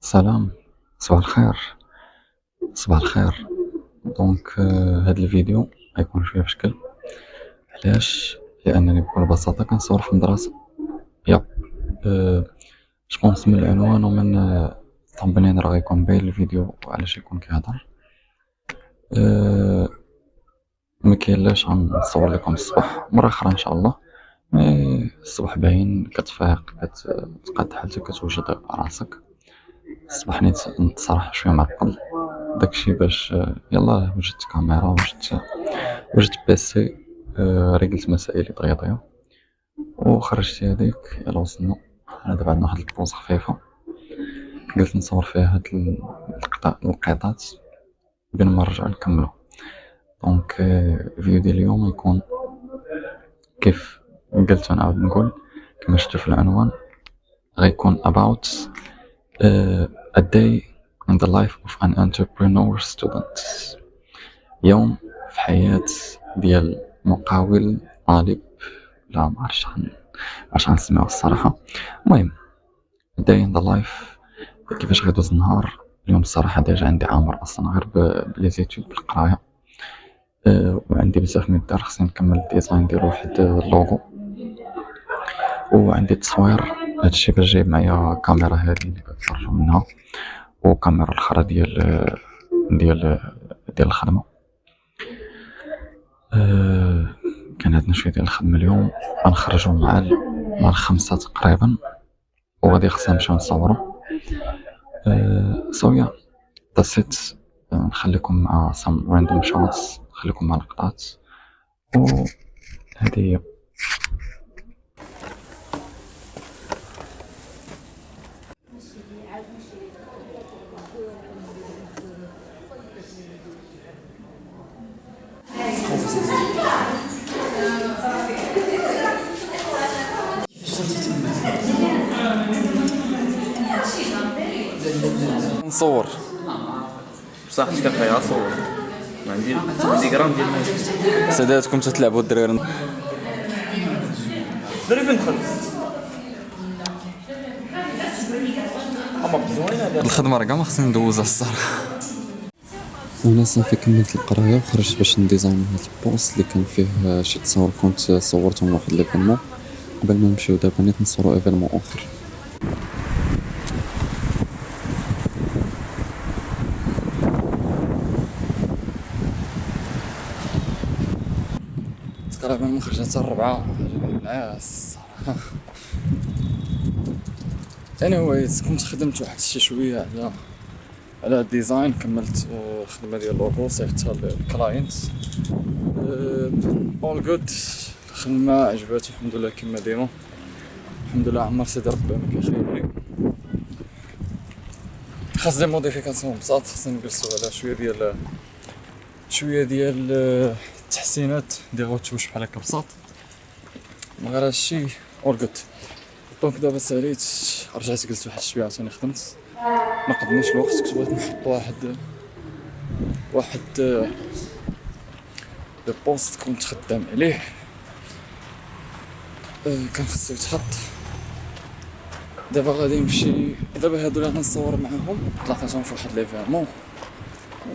سلام، صباح الخير، صباح الخير. هاد الفيديو غيكون شوية بشكل. علاش؟ لأنني بكل بساطة كنصور في مدرسة. ياب جوبونس من العنوان ومن الثامبنيل راه غيكون باين الفيديو علاش يكون كيهضر. مكاينلاش غنصور لكم الصباح مرة خرى إن شاء الله. مي الصباح باين كتفيق كتقاد حالتك كتوجد راسك. الصباح نيت صراحة شوية معطل، داكشي باش يلاه وجدت كاميرا وجدت بيسي. ريقلت مسائلي طيطية وخرجت هاديك. يلا وصلنا. أنا دابا عندنا واحد البوز خفيفة قلت نصور فيها هاد القطات بين ما نرجعو نكملو. الفيديو ديال اليوم يكون كيف قلت ونعاود نقول كما شفتو في العنوان، غيكون about a day in the life of an entrepreneur student. يوم في حياة ديال مقاول طالب، لا معرفتش اش غنسميوه الصراحة. المهم day in the life، كيفاش غيدوز النهار. اليوم الصراحة ديجا عندي عامر أصلا غير بليزيتود بالقراية. وعندي بزاف من الدار، خصني نكمل الديزاين ديال واحد اللوغو، وعندي التصوير. هادشي باش جايب معايا كاميرا هادي اللي كتفرجوا منها، وكاميرا الأخرى ديال الخدمة. كان عندنا شوية ديال الخدمة اليوم، غنخرجو مع الخمسة تقريبا، وغادي خصنا نمشيو نصورو. صويا داسيت. نخليكم مع some random shots، نخليكم مع لقطات، وهذه هي. نصور بصح اش كنبغي نصور. ما عندي غرام ديال الماء. ساداتكم تتلعبوا الدراري فين دخلت؟ الخدمه راه كاع ما خصني ندوزها الصراحه. وانا صافي كملت القرايه وخرجت باش نديزاين هاد البوست اللي كان فيه شي تصاور كنت صورتهم واحد ليفينمون قبل ما نمشيو دابا نيت نصورو ايفينمون اخر. تقريبا ما خرجت حتى 4 الناس الصراحه. anyways كنت خدمت واحد شي شويه على الديزاين، كملت الخدمه ديال اللوغو صيفطتها للكلاينت. اول جود، الخدمه عجباتو الحمد لله كما ديما. الحمد لله عمر سيدي ربي ما كيخيبني. خاص دي موديفيكاسيون بساط، خاصنا نجلسو على شويه ديال التحسينات، دي غوتوش بحال هكا بساط. ما غير هادشي اول جود. دونك دابا ساليت رجعت جلست واحد شويه عاوتاني خدمت، ما قدنيش الوقت. كنت بغيت نحط واحد لو بوست كنت خدام عليه، كان خصو يتحط. دابا غادي نمشي، دابا هادو اللي غنصور معاهم تلاقيتهم في واحد ليفيرمون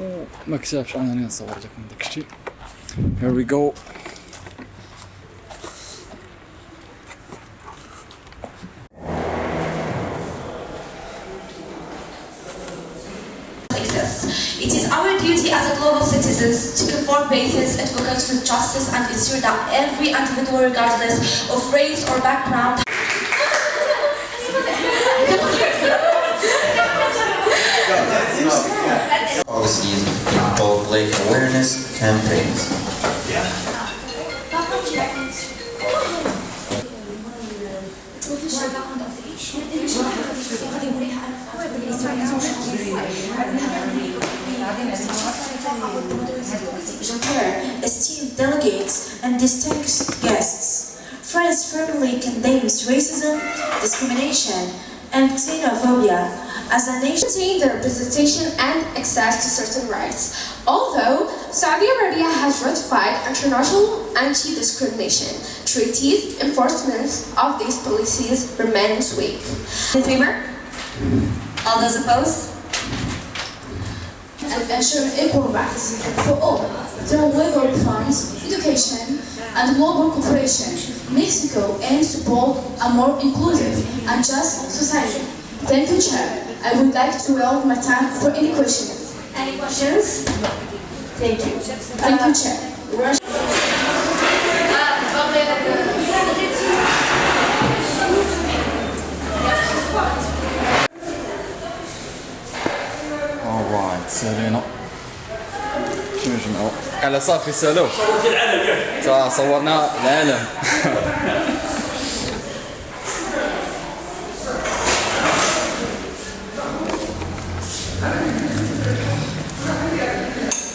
وما كتبش انني نصور لكم داكشي. here we go. It is our duty as a global citizens to conform basis advocates with justice and ensure that every individual, regardless of race or background, policies and public awareness campaigns. esteemed delegates and distinguished guests, France firmly condemns racism, discrimination, and xenophobia as a nation saying the representation and access to certain rights. Although Saudi Arabia has ratified international anti-discrimination treaties, enforcement of these policies remains weak. In favor? All those opposed? And ensure equal rights for all through legal reforms, education, and global cooperation. Mexico aims to build a more inclusive and just society. Thank you, Chair. I would like to yield my time for any questions. Any questions? Thank you. Thank you, Chair. alright سالينا شنو نجمعو على صافي سالو صورنا العالم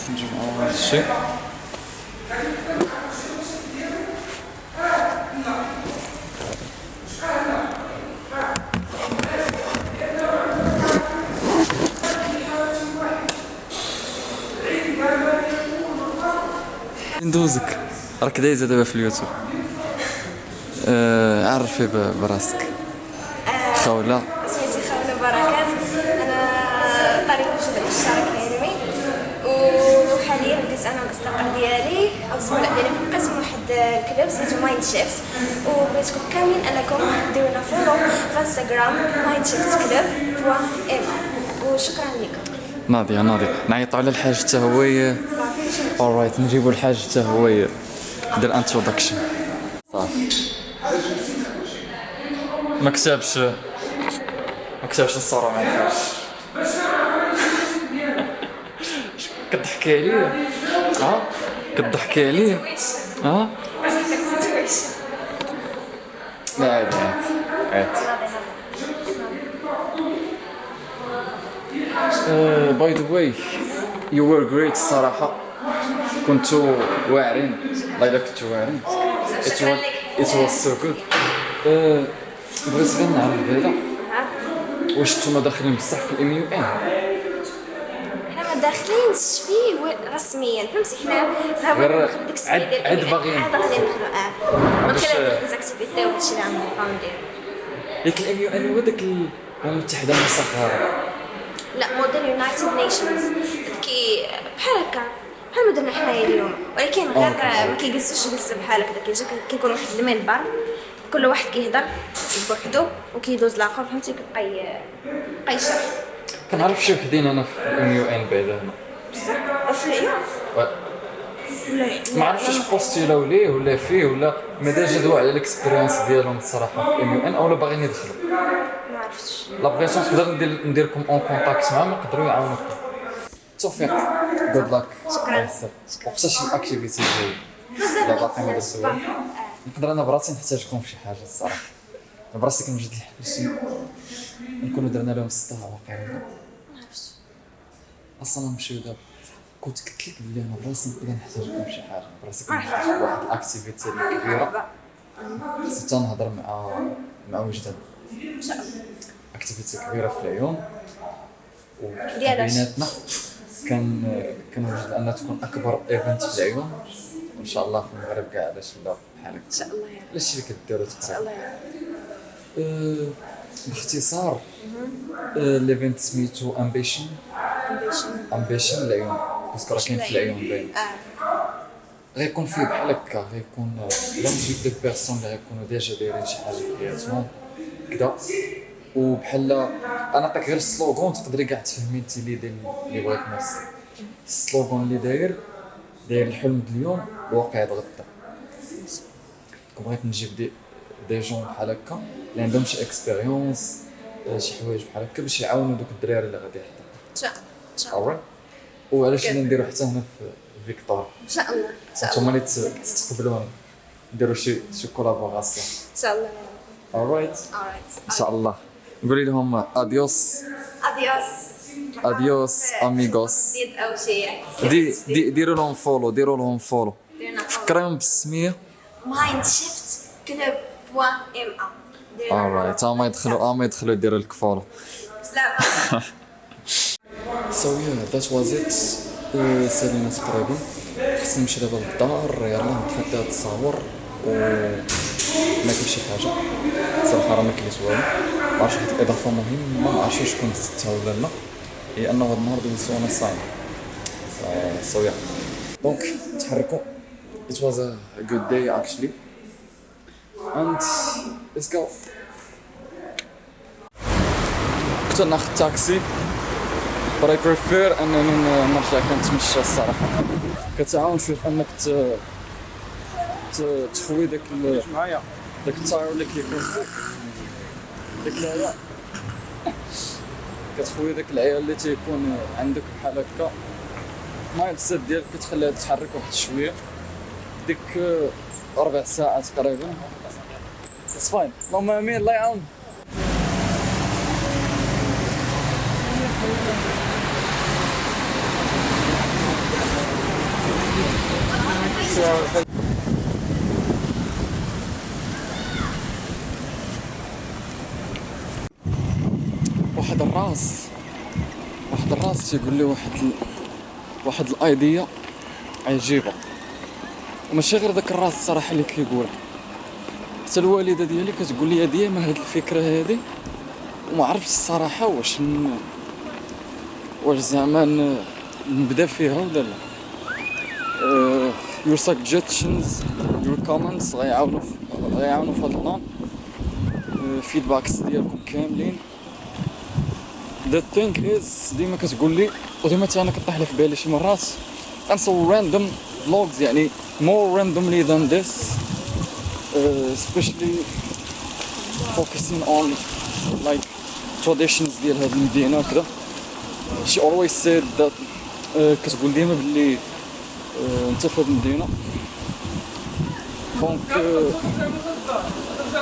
نجمعو هذا الشيء ندوزك راك دايزه دابا في اليوتيوب عرفي براسك خولة سميتي خولة بركات. انا طالبه جديده مشترك انمي وحاليا بديت انا الاصدقاء ديالي او الزملاء ديالي في قسم واحد الكلوب سميتو مايند شيفت وبغيتكم كاملين انكم ديرونا فولو في انستغرام مايند شيفت كلوب وشكرا لكم. ناضي نعيطوا على الحاج حتى هو alright نجيبوا الحاج حتى هو يدير انتروداكشن صافي ما كتبش الصورة مع الحاج كتضحكي عليا كتضحكي عليا لا عاد باي ذا واي you were great الصراحة كنتو واعرين الله إلا كنتو واعرين it was so good بغيت غير نعرف بعدا واش نتوما داخلين بصح في الام يو ان حنا ما داخلينش فيه رسميا فهمتي حنا غير ديك السيده عاد باغيين غادي ندخلوا من خلال ليزاكتيفيتي وهادشي اللي غنبقاو نديرو. ديك الام يو ان هو داك الامم المتحدة من الصحراء لا موديل يونايتد نيشنز كي بحال هكا بحال ما درنا حنايا اليوم ولكن غير ما كيجلسوش جلسه بحال هكا كيكون واحد المنبر كل واحد كيهضر بوحدو وكيدوز الاخر فهمتي كيبقى يشرح. كنعرف شي وحدين انا في الام يو ان بعدا هنا بصح في العيون ما عرفتش واش بوستيلاو ليه ولا فيه ولا ماذا جدوا على الاكسبيريونس ديالهم الصراحه في الام يو ان اولا باغيين يدخلوا ما عرفتش. لا بغيتو نقدر نديركم اون كونتاكت معاهم يقدروا يعاونوكم. التوفيق جود لاك شكرا. وقتاش الاكتيفيتي ديالي لا باقي ما درتوها نقدر انا براسي نحتاجكم في شي حاجه الصراحه انا براسي كنوجد الحاجه نكونوا درنا لهم 6 واقيلا ما عرفتش اصلا نمشيو دابا كنت قلت لك بلي انا براسي نقدر نحتاجكم في شي حاجه براسي كنحتاج واحد الاكتيفيتي كبيره خصني تنهضر مع وجدان ان شاء الله اكتيفيتي كبيره في العيون ديالاش بيناتنا كنوجد انها تكون اكبر ايفنت في العيون ان شاء الله في المغرب كاع علاش لا بحالك ان شاء الله يا رب علاش اللي كديروا ان شاء الله يا رب. باختصار الايفنت سميتو امبيشن العيون باسكو راه كاين في العيون باين غيكون فيه بحال هكا غيكون لون جيب دي بيرسون اللي غيكونوا ديجا دايرين شي حاجه في حياتهم كدا وبحال انا نعطيك غير السلوغون تقدري كاع تفهمي انت اللي بغيت نوصل السلوغون اللي داير الحلم د اليوم الواقع د غدا كون بغيت نجيب دي جون بحال هكا اللي عندهم شي اكسبيريونس شي حوايج بحال هكا باش يعاونوا دوك الدراري اللي غادي يحضروا ان شاء الله ان شاء الله وعلاش لا نديرو حتى هنا في فيكتور ان شاء الله ان شاء الله نتوما اللي تستقبلونا نديرو شي كولابوراسيون ان شاء الله alright alright ان شاء الله قولي لهم اديوس اديوس اميغوس زيد او شيء ديروا لهم فولو فكرهم بالسميه مايند شيفت كلوب بوا ام alright ما يدخلوا يديروا لك فولو سلام. So yeah, that was it. سالينا تقريبا خصني نمشي دابا للدار يلاه نتفدى هاد التصاور و ناكل شي حاجه. صراحه راه ما كليت والو، ما عرفتش واحد الاضافه مهمه، ما عرفتش واش كنت زدتها ولا لا، هي انه هاد النهار دوزتو وانا صايم. So yeah. دونك تحركوا. It was a good day actually. And let's go. كنت ناخذ تاكسي but I prefer انني نرجع كنتمشى الصراحه. كتعاون شويه في انك تخوي داك التاير اللي كيكون داك العيا، كتخوي داك العيا اللي تيكون عندك بحال هكا. المايند سيت ديالك كتخليها تتحرك واحد شويه، ديك 4 ساعات تقريبا. It's fine. اللهم امين. الله يعاون. واحد الراس تيقول لي واحد الايديا عجيبه، وماشي غير داك الراس الصراحه اللي كيقول، حتى الوالده ديالي كتقول لي ديما هاد الفكره هادي، وما عرفتش الصراحه واش زعما نبدا فيها ولا لا. your suggestions your comments غيعاونوا في هاد البلان. فيدباكس ديالكم كاملين. the thing is ديما كتقول لي، وديما حتى انا كطيح لي في بالي شي مرات كنصور random vlogs يعني more randomly than this, especially focusing on like traditions ديال هاد المدينه وكذا. she always said that كتقول ديما بلي انت في هاد المدينه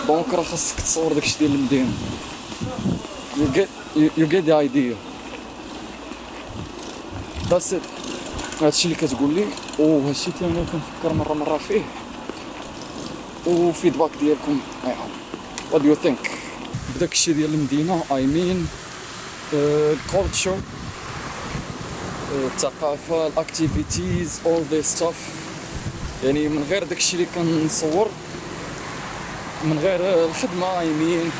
دونك راه خاصك تصور داكشي ديال المدينه. you get the idea. that's it. هادشي اللي كتقول لي، وهادشي اللي انا كنفكر مره فيه، وفيدباك ديالكم what do you think بداك الشيء ديال المدينه. I mean culture, الثقافه، الاكتيفيتيز، all this stuff. يعني من غير داك الشيء اللي كنصور، من غير الخدمه I mean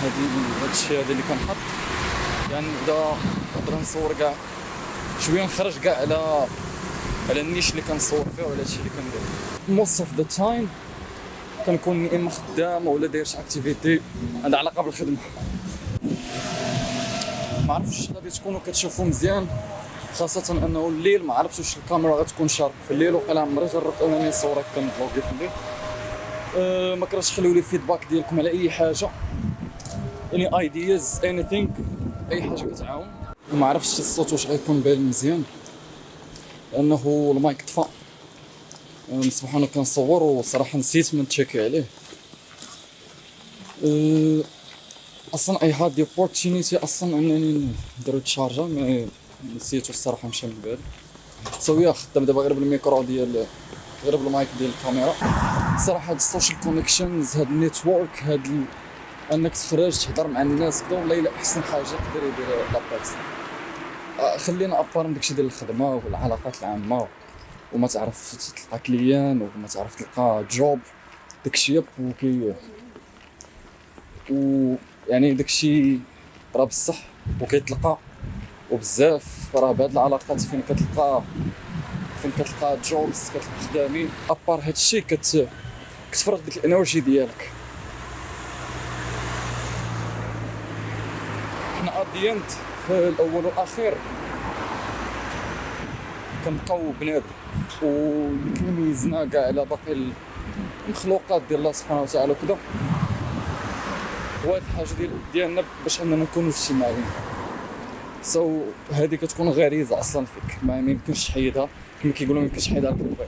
هادشي هذا اللي كنحط، يعني نقدر نصور كاع شويه، نخرج كاع على النيش اللي كنصور فيه وعلى هادشي اللي كندير. most of the time كنكون يا اما خدام ولا داير شي اكتيفيتي عندها علاقه بالخدمه. ما عرفتش غادي تكونوا كتشوفوا مزيان، خاصه انه الليل ما عرفتش واش الكاميرا غتكون شارب في الليل، وقيلا عمري جربت انني نصور كنفلوغي في الليل. ما كرهتش تخليو لي فيدباك ديالكم على اي حاجه، any ideas anything، اي حاجه كتعاون. ما عرفتش الصوت واش غيكون باين مزيان لانه المايك طفى. نصبح انا كنصور وصراحه نسيت من تشيكي عليه. اصلا I had the opportunity اصلا انني ندير الشارجه، مي نسيتو الصراحه، مشى من بالي. سويا خدام دابا غير بالميكرو ديال، غير بالمايك ديال الكاميرا. صراحه هاد السوشيال كونيكشنز، هاد النيتورك، هاد انك تخرج تهضر مع الناس كدا، والله الا احسن حاجه يقدر يدير لاباكس. خلينا ابارن داكشي ديال الخدمه والعلاقات العامه، وما تعرف تلقى كليان، وما تعرف تلقى جوب، داكشي ياب يعني داكشي راه بصح وكيتلقى، وبزاف راه بهاد العلاقات فين كتلقى جوبز، كتلقى خدامين. ابار هادشي كتفرغ ديك الانرجي ديالك. حنا ادينت في الاول والاخير كنبقاو بنادم، واللي كيميزنا كاع على باقي المخلوقات ديال الله سبحانه وتعالى وكذا هو هاد الحاجه ديالنا باش اننا نكونوا اجتماعيين. هذه كتكون غريزه اصلا فيك، ما يمكنش تحيدها، كما كيقولوا ما يمكنش تحيدها الكذبه.